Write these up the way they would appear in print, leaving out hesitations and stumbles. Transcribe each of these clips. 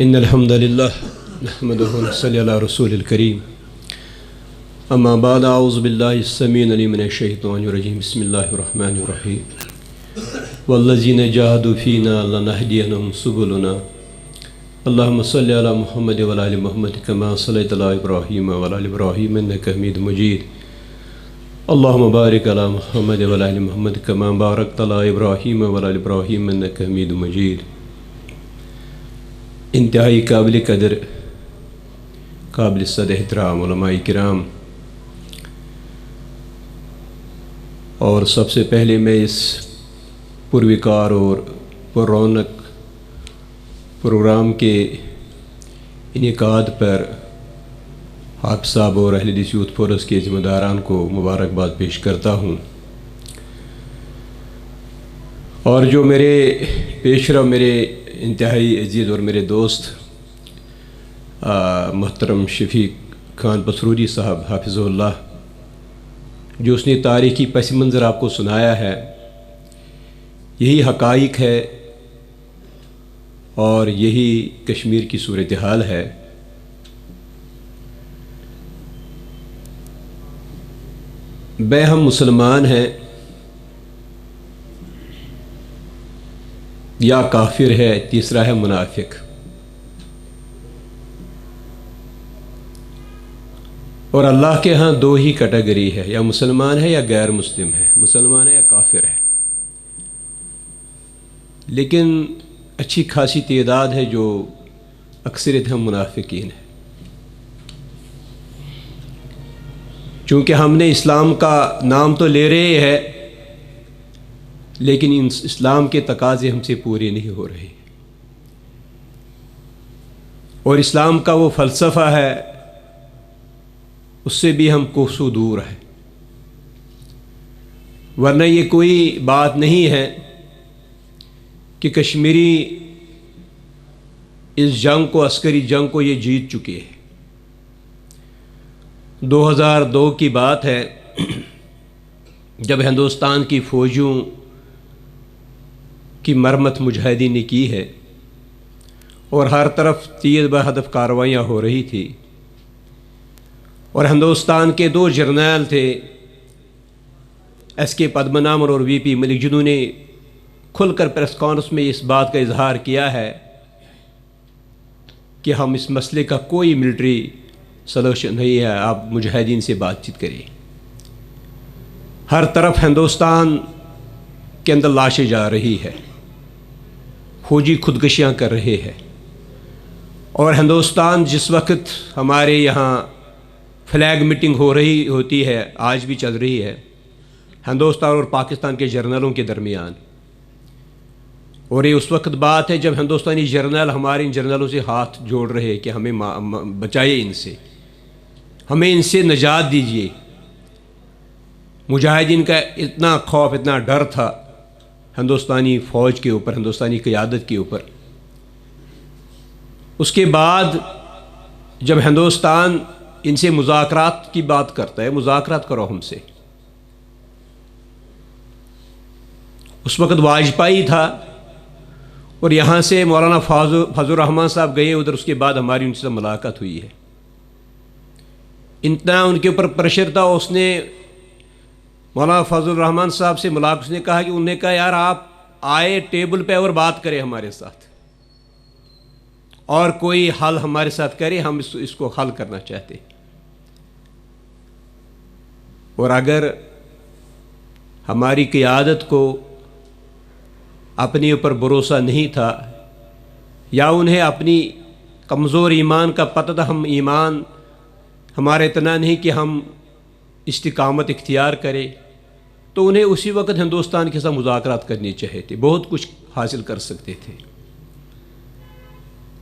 إن الحمد لله نحمده ونصلي على رسول الكريم أما بعد أعوذ بالله السميع العليم من الشيطان الرجيم بسم الله الرحمن الرحيم والذين جاهدوا فينا لنهدينهم سبلنا اللهم صل على محمد وعلى آل محمد كما صليت على إبراهيم وعلى آل إبراهيم إنك حميد مجيد اللهم بارك على محمد وعلى آل محمد كما باركت على إبراهيم وعلى آل إبراهيم إنك حميد مجيد انتہائی قابل قدر قابل صد احترام علماء کرام، اور سب سے پہلے میں اس پروکار اور پر رونق پروگرام کے انعقاد پر حافظ صاحب اور اہل حدیث یوتھ فورس کے ذمہ داران کو مبارکباد پیش کرتا ہوں، اور جو میرے پیشرو میرے انتہائی عزیز اور میرے دوست محترم شفیق خان پسرودی صاحب حافظ اللہ، جو اس نے تاریخی پس منظر آپ کو سنایا ہے، یہی حقائق ہے اور یہی کشمیر کی صورتحال ہے۔ بے ہم مسلمان ہیں یا کافر ہے، تیسرا ہے منافق۔ اور اللہ کے ہاں دو ہی کیٹیگری ہے، یا مسلمان ہے یا غیر مسلم ہے، مسلمان ہے یا کافر ہے، لیکن اچھی خاصی تعداد ہے جو اکثریت ہم منافقین ہیں، چونکہ ہم نے اسلام کا نام تو لے رہے ہیں لیکن اسلام کے تقاضے ہم سے پورے نہیں ہو رہے، اور اسلام کا وہ فلسفہ ہے اس سے بھی ہم کوسوں دور ہیں، ورنہ یہ کوئی بات نہیں ہے کہ کشمیری اس جنگ کو، عسکری جنگ کو یہ جیت چکے ہیں۔ 2002 کی بات ہے جب ہندوستان کی فوجوں کی مرمت مجاہدین نے کی ہے اور ہر طرف تیز بہدف کارروائیاں ہو رہی تھی، اور ہندوستان کے دو جرنیل تھے ایس کے پدمنابھن اور وی پی ملک، جنہوں نے کھل کر پریس کانفرنس میں اس بات کا اظہار کیا ہے کہ ہم اس مسئلے کا کوئی ملٹری سلوشن نہیں ہے، آپ مجاہدین سے بات چیت کریں۔ ہر طرف ہندوستان کے اندر لاشیں جا رہی ہے، فوجی خودکشیاں کر رہے ہیں، اور ہندوستان جس وقت ہمارے یہاں فلیگ میٹنگ ہوتی ہے، آج بھی چل رہی ہے، ہندوستان اور پاکستان کے جرنیلوں کے درمیان، اور یہ اس وقت بات ہے جب ہندوستانی جرنیل ہمارے ان جرنیلوں سے ہاتھ جوڑ رہے کہ ہمیں بچائیے، ان سے ہمیں ان سے نجات دیجیے۔ مجاہدین کا اتنا خوف، اتنا ڈر تھا ہندوستانی فوج کے اوپر، ہندوستانی قیادت کے اوپر۔ اس کے بعد جب ہندوستان ان سے مذاکرات کی بات کرتا ہے، مذاکرات کرو ہم سے، اس وقت واجپئی تھا، اور یہاں سے مولانا فضل الرحمان صاحب گئے ادھر، اس کے بعد ہماری ان سے ملاقات ہوئی ہے۔ اتنا ان کے اوپر پریشر تھا، اس نے مولانا فضل الرحمان صاحب سے ملاقات، اس نے کہا کہ انہوں نے کہا یار آپ آئے ٹیبل پہ اور بات کریں ہمارے ساتھ، اور کوئی حل ہمارے ساتھ کریں، ہم اس کو حل کرنا چاہتے ہیں۔ اور اگر ہماری قیادت کو اپنے اوپر بھروسہ نہیں تھا، یا انہیں اپنی کمزور ایمان کا پتہ تھا، ہم ایمان ہمارا اتنا نہیں کہ ہم استقامت اختیار کریں، تو انہیں اسی وقت ہندوستان کے ساتھ مذاکرات کرنی چاہیے تھے، بہت کچھ حاصل کر سکتے تھے۔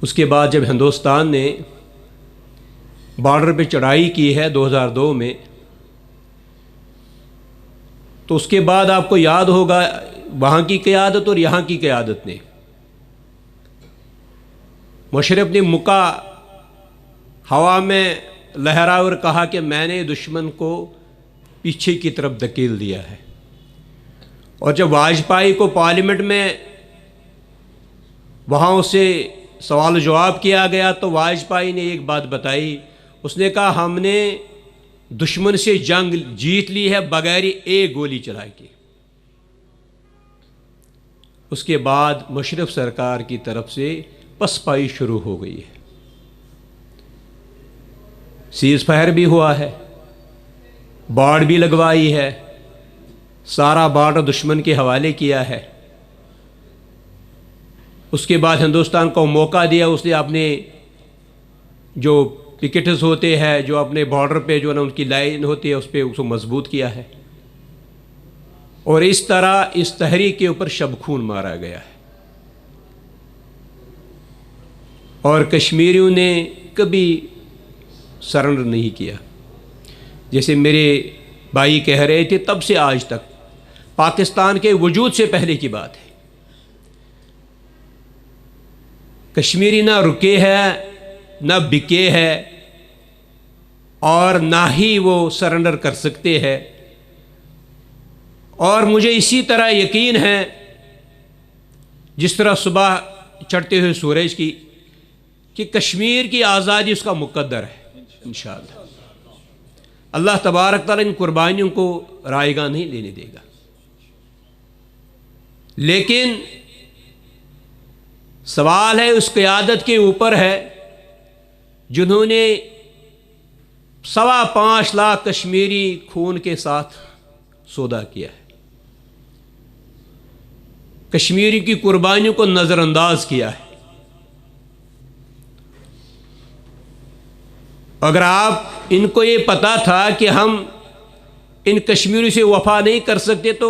اس کے بعد جب ہندوستان نے بارڈر پہ چڑھائی کی ہے 2002 میں، تو اس کے بعد آپ کو یاد ہوگا وہاں کی قیادت اور یہاں کی قیادت نے، مشرف نے مکہ ہوا میں لہرا اور کہا کہ میں نے دشمن کو پیچھے کی طرف دھکیل دیا ہے، اور جب واجپئی کو پارلیمنٹ میں وہاں اسے سوال و جواب کیا گیا تو واجپئی نے ایک بات بتائی. اس نے کہا ہم نے دشمن سے جنگ جیت لی ہے بغیر ایک گولی چلا کے. اس کے بعد مشرف سرکار کی طرف سے پسپائی شروع ہو گئی ہے. سیز فائر بھی ہوا ہے, باڑ بھی لگوائی ہے, سارا بارڈر دشمن کے حوالے کیا ہے. اس کے بعد ہندوستان کو موقع دیا, اس نے اپنے جو پکٹس ہوتے ہیں جو اپنے بارڈر پہ جو نا ان کی لائن ہوتی ہے اس پہ اس کو مضبوط کیا ہے. اور اس طرح اس تحریک کے اوپر شب خون مارا گیا ہے. اور کشمیریوں نے کبھی سرنڈر نہیں کیا. جیسے میرے بھائی کہہ رہے تھے تب سے آج تک, پاکستان کے وجود سے پہلے کی بات ہے, کشمیری نہ رکے ہے نہ بکے ہے اور نہ ہی وہ سرنڈر کر سکتے ہیں. اور مجھے اسی طرح یقین ہے جس طرح صبح چڑھتے ہوئے سورج کی کہ کشمیر کی آزادی اس کا مقدر ہے انشاءاللہ. اللہ تبارک تعالیٰ ان قربانیوں کو رائے گاہ نہیں لینے دے گا. لیکن سوال ہے اس قیادت کے اوپر ہے جنہوں نے 5.25 لاکھ کشمیری خون کے ساتھ سودا کیا ہے, کشمیری کی قربانیوں کو نظر انداز کیا ہے. اگر آپ ان کو یہ پتا تھا کہ ہم ان کشمیریوں سے وفا نہیں کر سکتے تو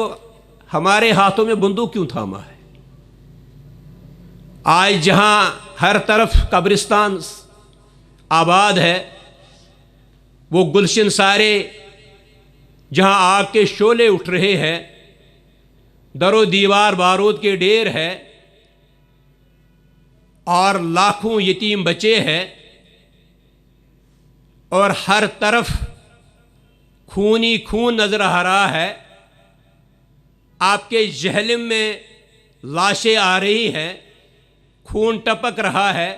ہمارے ہاتھوں میں بندوق کیوں تھاما ہے؟ آج جہاں ہر طرف قبرستان آباد ہے, وہ گلشن سارے جہاں آگ کے شعلے اٹھ رہے ہیں, در و دیوار بارود کے ڈھیر ہے اور لاکھوں یتیم بچے ہیں اور ہر طرف خونی خون نظر آ رہا ہے, آپ کے جہلم میں لاشیں آ رہی ہیں, خون ٹپک رہا ہے,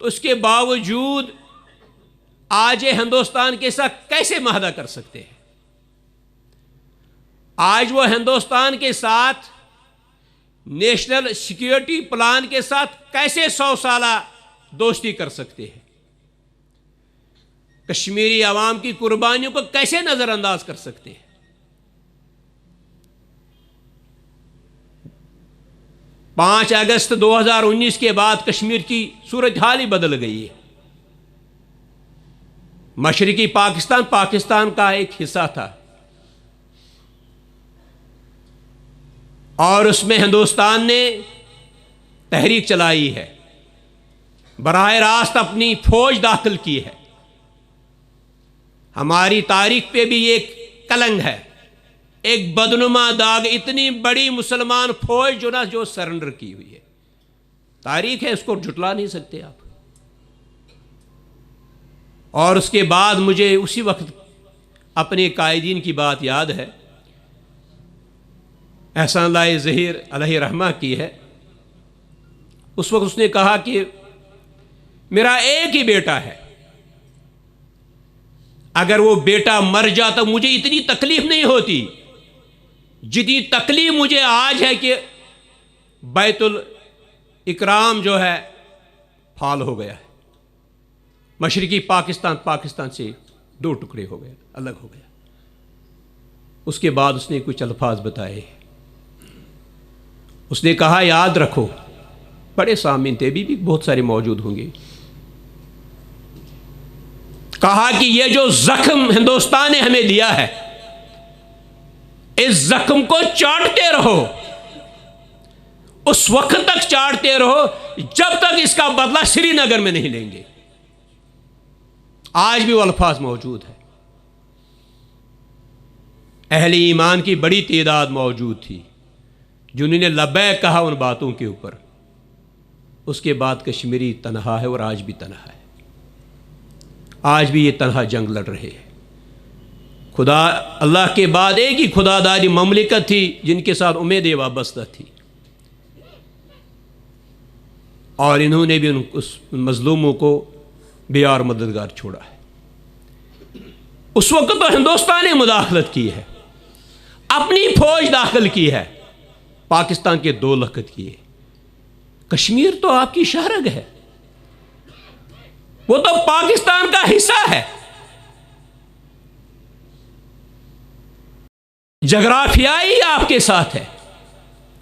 تو اس کے باوجود آج ہندوستان کے ساتھ کیسے معاہدہ کر سکتے ہیں؟ آج وہ ہندوستان کے ساتھ نیشنل سیکیورٹی پلان کے ساتھ کیسے 100 سالہ دوستی کر سکتے ہیں؟ کشمیری عوام کی قربانیوں کو کیسے نظر انداز کر سکتے ہیں؟ 5 اگست 2019 کے بعد کشمیر کی صورتحال ہی بدل گئی ہے. مشرقی پاکستان پاکستان کا ایک حصہ تھا اور اس میں ہندوستان نے تحریک چلائی ہے, براہ راست اپنی فوج داخل کی ہے. ہماری تاریخ پہ بھی ایک کلنگ ہے, ایک بدنما داغ, اتنی بڑی مسلمان فوج جو سرنڈر کی ہوئی ہے. تاریخ ہے, اس کو جھٹلا نہیں سکتے آپ. اور اس کے بعد مجھے اسی وقت اپنے قائدین کی بات یاد ہے, احسان اللہ ظہیر علیہ رحمہ کی ہے. اس وقت اس نے کہا کہ میرا ایک ہی بیٹا ہے, اگر وہ بیٹا مر جاتا مجھے اتنی تکلیف نہیں ہوتی جتنی تکلیف مجھے آج ہے کہ بیت الاکرام جو ہے پھال ہو گیا ہے. مشرقی پاکستان پاکستان سے 2 ٹکڑے ہو گئے, الگ ہو گیا. اس کے بعد اس نے کچھ الفاظ بتائے. اس نے کہا یاد رکھو, بڑے سامعین تھے, بھی بہت سارے موجود ہوں گے. کہا کہ یہ جو زخم ہندوستان نے ہمیں دیا ہے اس زخم کو چاٹتے رہو, اس وقت تک چاٹتے رہو جب تک اس کا بدلہ سری نگر میں نہیں لیں گے. آج بھی وہ الفاظ موجود ہے. اہل ایمان کی بڑی تعداد موجود تھی جنہوں نے لبیک کہا ان باتوں کے اوپر. اس کے بعد کشمیری تنہا ہے اور آج بھی تنہا ہے. آج بھی یہ تنہا جنگ لڑ رہے ہیں. خدا اللہ کے بعد ایک ہی خدا داری مملکت تھی جن کے ساتھ امیدیں وابستہ تھی. اور انہوں نے بھی اس مظلوموں کو بے یار مددگار چھوڑا ہے۔ اس وقت تو ہندوستان نے مداخلت کی ہے، اپنی فوج داخل کی ہے، پاکستان کے 2 لخت کیے۔ کشمیر تو آپ کی شہرگ ہے، وہ تو پاکستان کا حصہ ہے، جغرافیائی آپ کے ساتھ ہے،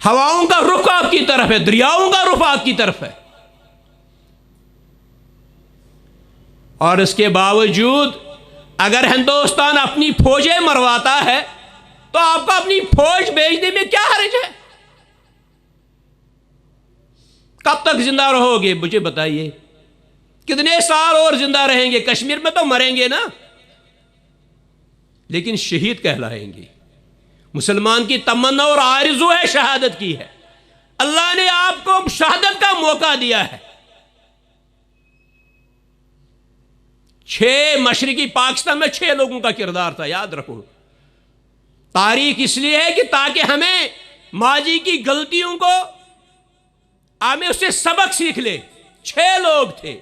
ہواؤں کا رخ آپ کی طرف ہے، دریاؤں کا رخ آپ کی طرف ہے، اور اس کے باوجود اگر ہندوستان اپنی فوجیں مرواتا ہے تو آپ کو اپنی فوج بھیجنے میں کیا حرج ہے؟ کب تک زندہ رہو گے مجھے بتائیے؟ کتنے سال اور زندہ رہیں گے؟ کشمیر میں تو مریں گے نا، لیکن شہید کہلائیں گے۔ مسلمان کی تمنا اور آرزو ہے شہادت کی ہے، اللہ نے آپ کو شہادت کا موقع دیا ہے۔ 6 مشرقی پاکستان میں 6 لوگوں کا کردار تھا، یاد رکھو۔ تاریخ اس لیے ہے کہ تاکہ ہمیں ماضی کی غلطیوں کو ہمیں اس سے سبق سیکھ لے۔ 6 لوگ تھے،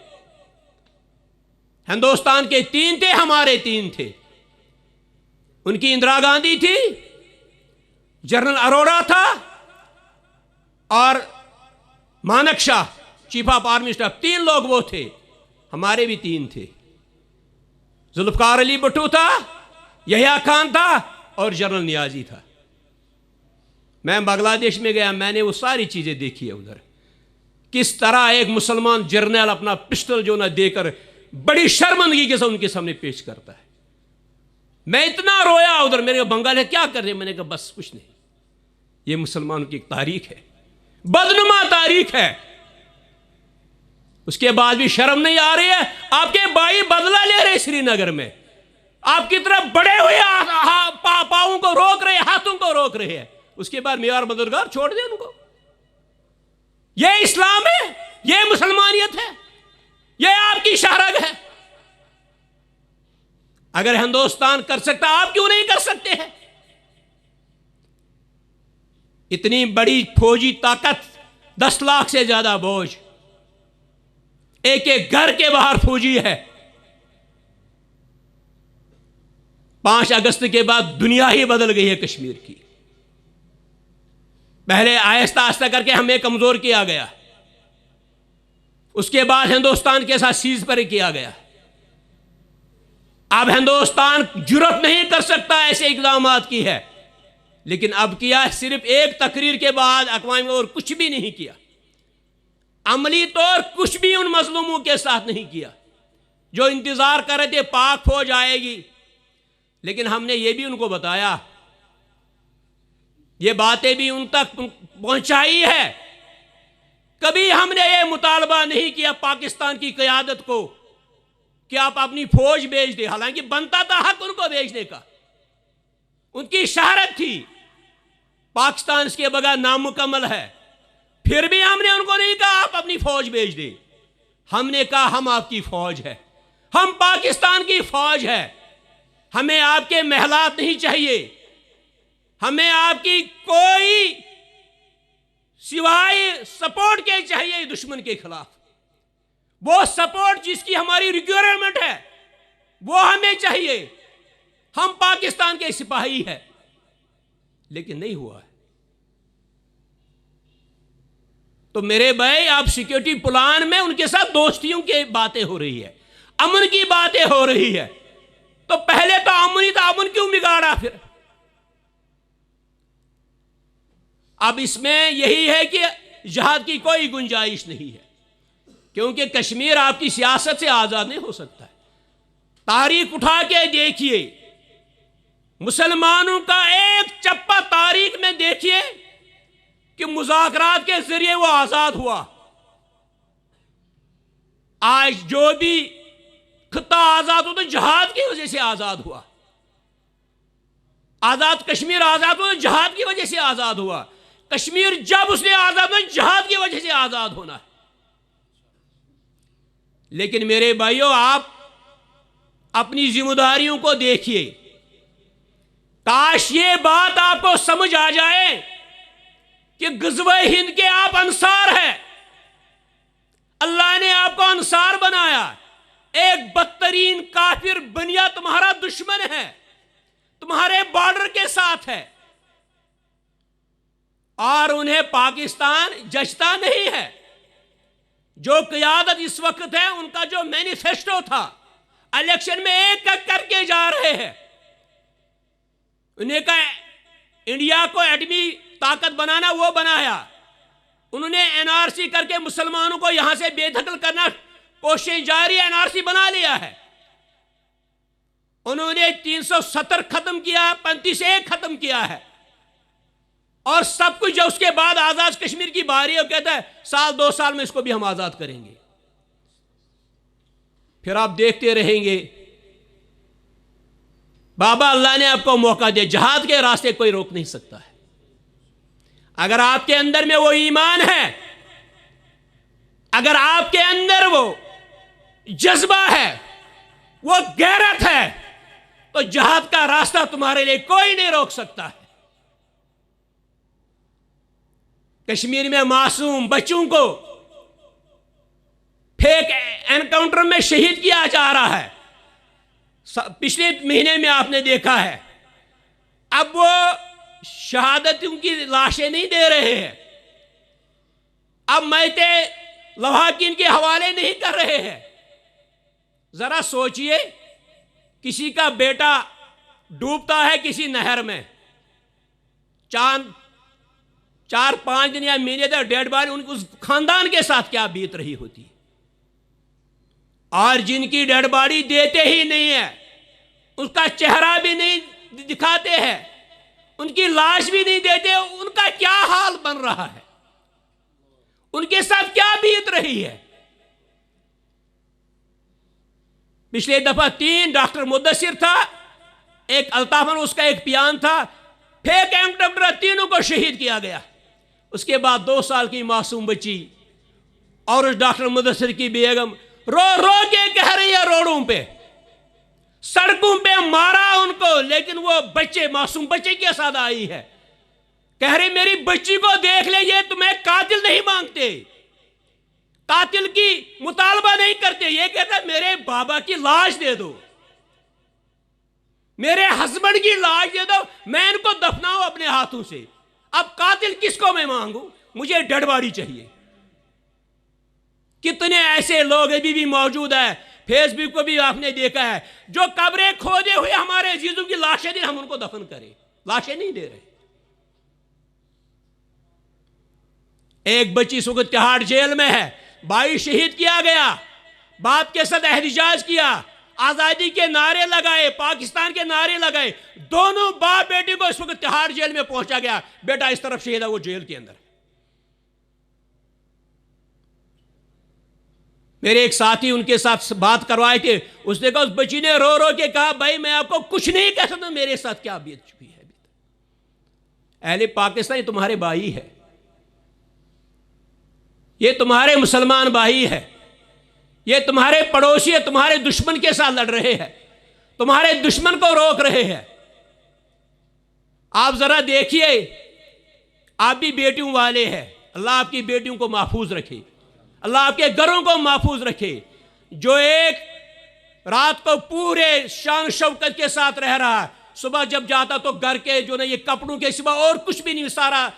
ہندوستان کے 3 تھے، ہمارے 3 تھے۔ ان کی اندرا گاندھی تھی، جنرل اروڑا تھا، اور مانک شاہ چیف آف آرمی اسٹاف، 3 لوگ وہ تھے۔ ہمارے بھی 3 تھے، ذوالفقار علی بھٹو تھا، یحییٰ خان تھا، اور جنرل نیازی تھا۔ میں بنگلہ دیش میں گیا، میں نے وہ ساری چیزیں دیکھی ہے ادھر، کس طرح ایک مسلمان جرنیل اپنا پسٹل جو نہ دے کر بڑی شرمندگی کے ساتھ ان کے سامنے پیش کرتا ہے۔ میں اتنا رویا ادھر، میں نے کہا بنگال ہے کیا کر رہے؟ میں نے کہا بس کچھ نہیں، یہ مسلمانوں کی ایک تاریخ ہے، بدنما تاریخ ہے۔ اس کے بعد بھی شرم نہیں آ رہی ہے؟ آپ کے بھائی بدلہ لے رہے سری نگر میں، آپ کی طرف بڑے ہوئے پاؤں کو روک رہے، ہاتھوں کو روک رہے ہیں، اس کے بعد معیار مددگار چھوڑ دیں ان کو؟ یہ اسلام ہے؟ یہ مسلمانیت ہے؟ یہ آپ کی شہرگ ہے؟ اگر ہندوستان کر سکتا آپ کیوں نہیں کر سکتے ہیں؟ اتنی بڑی فوجی طاقت، 10 لاکھ سے زیادہ فوج، ایک ایک گھر کے باہر فوجی ہے۔ 5 اگست کے بعد دنیا ہی بدل گئی ہے کشمیر کی۔ پہلے آہستہ آہستہ کر کے ہمیں کمزور کیا گیا، اس کے بعد ہندوستان کے ساتھ سیز پر کیا گیا۔ اب ہندوستان جرأت نہیں کر سکتا ایسے اقدامات کی ہے، لیکن اب کیا، صرف ایک تقریر کے بعد اقوام اور کچھ بھی نہیں کیا، عملی طور کچھ بھی ان مظلوموں کے ساتھ نہیں کیا جو انتظار کر رہے تھے پاک فوج آئے گی۔ لیکن ہم نے یہ بھی ان کو بتایا، یہ باتیں بھی ان تک پہنچائی ہے، کبھی ہم نے یہ مطالبہ نہیں کیا پاکستان کی قیادت کو کہ آپ اپنی فوج بھیج دیں، حالانکہ بنتا تھا حق ان کو بھیجنے کا، ان کی شہرت تھی، پاکستان اس کے بغیر نامکمل ہے۔ پھر بھی ہم نے ان کو نہیں کہا آپ اپنی فوج بھیج دیں، ہم نے کہا ہم آپ کی فوج ہے، ہم پاکستان کی فوج ہے، ہمیں آپ کے محلات نہیں چاہیے، ہمیں آپ کی کوئی سوائے سپورٹ کے چاہیے دشمن کے خلاف، وہ سپورٹ جس کی ہماری ریکوائرمنٹ ہے وہ ہمیں چاہیے، ہم پاکستان کے سپاہی ہیں۔ لیکن نہیں ہوا ہے۔ تو میرے بھائی، آپ سیکیورٹی پلان میں ان کے ساتھ دوستیوں کی باتیں ہو رہی ہے، امن کی باتیں ہو رہی ہے، تو پہلے تو امن ہی تھا، امن کیوں بگاڑا پھر؟ اب اس میں یہی ہے کہ جہاد کی کوئی گنجائش نہیں ہے، کیونکہ کشمیر آپ کی سیاست سے آزاد نہیں ہو سکتا ہے۔ تاریخ اٹھا کے دیکھیے، مسلمانوں کا ایک چپا تاریخ میں دیکھیے کہ مذاکرات کے ذریعے وہ آزاد ہوا۔ آج جو بھی خطہ آزاد ہو تو جہاد کی وجہ سے آزاد ہوا، آزاد کشمیر آزاد ہو تو جہاد کی وجہ سے آزاد ہوا۔ کشمیر جب اس نے آزاد ہوا، جہاد کی وجہ سے آزاد ہونا ہے۔ لیکن میرے بھائیوں، آپ اپنی ذمہ داریوں کو دیکھیے، کاش یہ بات آپ کو سمجھ آ جائے کہ غزوہ ہند کے آپ انصار ہیں، انصار بنایا. ایک بدترین کافر بنیا تمہارا دشمن ہے, تمہارے بارڈر کے ساتھ ہے, اور انہیں پاکستان جچتا نہیں ہے. جو قیادت اس وقت ہے, ان کا جو مینیفیسٹو تھا, الیکشن میں ایک کر کے جا رہے ہیں. انہیں کہا انڈیا کو ایٹمی طاقت بنانا, وہ بنایا. انہوں نے این آر سی کر کے مسلمانوں کو یہاں سے بے دخل کرنا کوشش جاری, این آر سی بنا لیا ہے. انہوں نے 370 ختم کیا, 35 ختم کیا ہے, اور سب کچھ. جو اس کے بعد آزاد کشمیر کی باری ہے, وہ کہتا ہے سال 2 سال میں اس کو بھی ہم آزاد کریں گے. پھر آپ دیکھتے رہیں گے. بابا اللہ نے آپ کو موقع دیا, جہاد کے راستے کوئی روک نہیں سکتا ہے. اگر آپ کے اندر میں وہ ایمان ہے, اگر آپ کے اندر وہ جذبہ ہے, وہ غیرت ہے, تو جہاد کا راستہ تمہارے لیے کوئی نہیں روک سکتا ہے. کشمیر میں معصوم بچوں کو فیک انکاؤنٹر میں شہید کیا جا رہا ہے. پچھلے مہینے میں آپ نے دیکھا ہے. اب وہ شہادتوں کی لاشیں نہیں دے رہے ہیں, اب میتے لواحقین کے حوالے نہیں کر رہے ہیں. ذرا سوچئے, کسی کا بیٹا ڈوبتا ہے کسی نہر میں, 4-5 دن یا مہینے تک ڈیڈ باڈی, اس خاندان کے ساتھ کیا بیت رہی ہوتی. اور جن کی ڈیڈ باڈی دیتے ہی نہیں ہے, اس کا چہرہ بھی نہیں دکھاتے ہیں, ان کی لاش بھی نہیں دیتے, ان کا کیا حال بن رہا ہے, ان کے ساتھ کیا بیت رہی ہے. پچھلے دفعہ 3 ڈاکٹر مدثر تھا, ایک الطاف, اس کا ایک پیان تھا, فیک انکاؤنٹر, تینوں کو شہید کیا گیا. اس کے بعد 2 سال کی معصوم بچی اور اس ڈاکٹر مدثر کی بیگم رو رو کے کہہ رہی ہے, روڈوں پہ سڑکوں پہ مارا ان کو, لیکن وہ بچے, معصوم بچے کے ساتھ آئی ہے, کہہ رہی میری بچی کو دیکھ لے, یہ تمہیں قاتل نہیں مانگتے, قاتل کی مطالبہ نہیں کرتے, یہ کہتا ہے میرے بابا کی لاش دے دو, میرے ہسبینڈ کی لاش دے دو, میں ان کو دفناؤں اپنے ہاتھوں سے. اب قاتل کس کو میں مانگوں, مجھے ڈیڈ باڈی چاہیے. کتنے ایسے لوگ ابھی بھی موجود ہیں, فیس بک کو بھی آپ نے دیکھا ہے, جو قبریں کھودے ہوئے ہمارے عزیزوں کی لاشیں دیں, ہم ان کو دفن کریں, لاشیں نہیں دے رہے. ایک بچی اس وقت تہاڑ جیل میں ہے, بھائی شہید کیا گیا, باپ کے ساتھ احتجاج کیا, آزادی کے نعرے لگائے, پاکستان کے نعرے لگائے, دونوں باپ بیٹی کو اس وقت تہاڑ جیل میں پہنچا گیا. بیٹا اس طرف شہید ہے, وہ جیل کے اندر. میرے ایک ساتھی ان کے ساتھ بات کروائے تھے, اس نے کہا, اس بچی نے رو رو کے کہا بھائی میں آپ کو کچھ نہیں کہہ سکتا, میرے ساتھ کیا بیت چکی ہے. اہل پاکستان یہ تمہارے بھائی ہے, یہ تمہارے مسلمان بھائی ہے, یہ تمہارے پڑوسی ہے, تمہارے دشمن کے ساتھ لڑ رہے ہیں, تمہارے دشمن کو روک رہے ہیں. آپ ذرا دیکھیے, آپ بھی بیٹیوں والے ہیں, اللہ آپ کی بیٹیوں کو محفوظ رکھے, اللہ آپ کے گھروں کو محفوظ رکھے. جو ایک رات کو پورے شان شوکت کے ساتھ رہ رہا ہے, صبح جب جاتا تو گھر کے جو نا یہ کپڑوں کے سوا اور کچھ بھی نہیں, سارا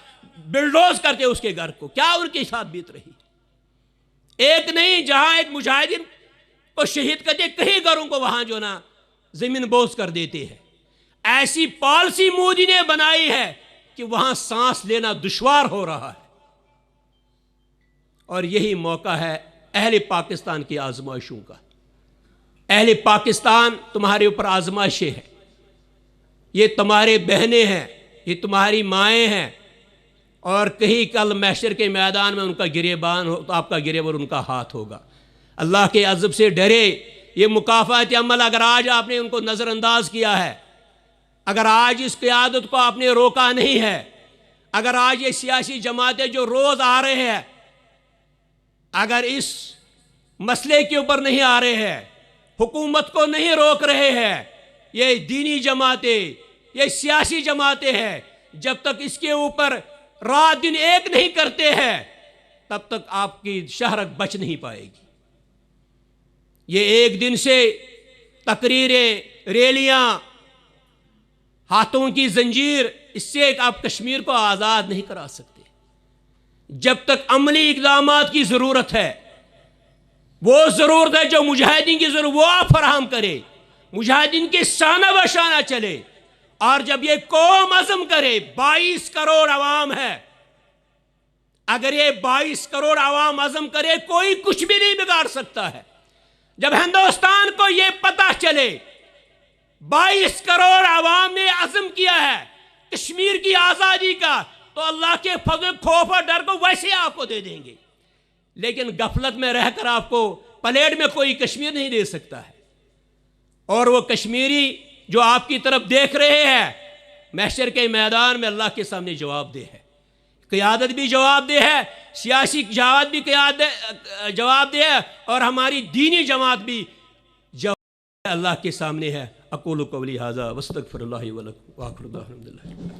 بلڈوز کرتے اس کے گھر کو, کیا ان کے ساتھ بیت رہی. ایک نہیں, جہاں ایک مجاہدین کو شہید کرتے, کئی گھروں کو وہاں جو نا زمین بوس کر دیتے ہیں. ایسی پالیسی مودی نے بنائی ہے کہ وہاں سانس لینا دشوار ہو رہا ہے. اور یہی موقع ہے اہل پاکستان کی آزمائشوں کا. اہل پاکستان تمہارے اوپر آزمائشیں ہیں, یہ تمہارے بہنیں ہیں, یہ تمہاری مائیں ہیں, اور کہیں کل محشر کے میدان میں ان کا گریبان ہو تو آپ کا گریبان ان کا ہاتھ ہوگا. اللہ کے عذاب سے ڈرے. یہ مکافات عمل اگر آج آپ نے ان کو نظر انداز کیا ہے, اگر آج اس قیادت کو آپ نے روکا نہیں ہے, اگر آج یہ سیاسی جماعتیں جو روز آ رہے ہیں, اگر اس مسئلے کے اوپر نہیں آ رہے ہیں, حکومت کو نہیں روک رہے ہیں, یہ دینی جماعتیں, یہ سیاسی جماعتیں ہیں, جب تک اس کے اوپر رات دن ایک نہیں کرتے ہیں, تب تک آپ کی شہرت بچ نہیں پائے گی. یہ ایک دن سے تقریریں، ریلیاں، ہاتھوں کی زنجیر، اس سے آپ کشمیر کو آزاد نہیں کرا سکتے۔ جب تک عملی اقدامات کی ضرورت ہے، وہ ضرورت ہے جو مجاہدین کی ضرورت، وہ آپ فراہم کرے، مجاہدین کے شانہ بہ شانہ چلے۔ اور جب یہ قوم عزم کرے، 22 کروڑ عوام ہے، اگر یہ 22 کروڑ عوام عزم کرے، کوئی کچھ بھی نہیں بگاڑ سکتا ہے۔ جب ہندوستان کو یہ پتہ چلے 22 کروڑ عوام نے عزم کیا ہے کشمیر کی آزادی کا، تو اللہ کے فضل، خوف اور ڈر کو ویسے آپ کو دے دیں گے۔ لیکن غفلت میں رہ کر آپ کو پلیٹ میں کوئی کشمیر نہیں دے سکتا ہے۔ اور وہ کشمیری جو آپ کی طرف دیکھ رہے ہیں، محشر کے میدان میں اللہ کے سامنے جواب دہ ہے، قیادت بھی جواب دہ ہے، سیاسی جماعت بھی جواب دہ ہے، اور ہماری دینی جماعت بھی جواب اللہ کے سامنے ہے۔ اقول قولی ھذا واستغفر اللہ ولکم وآخر دعوانا الحمدللہ۔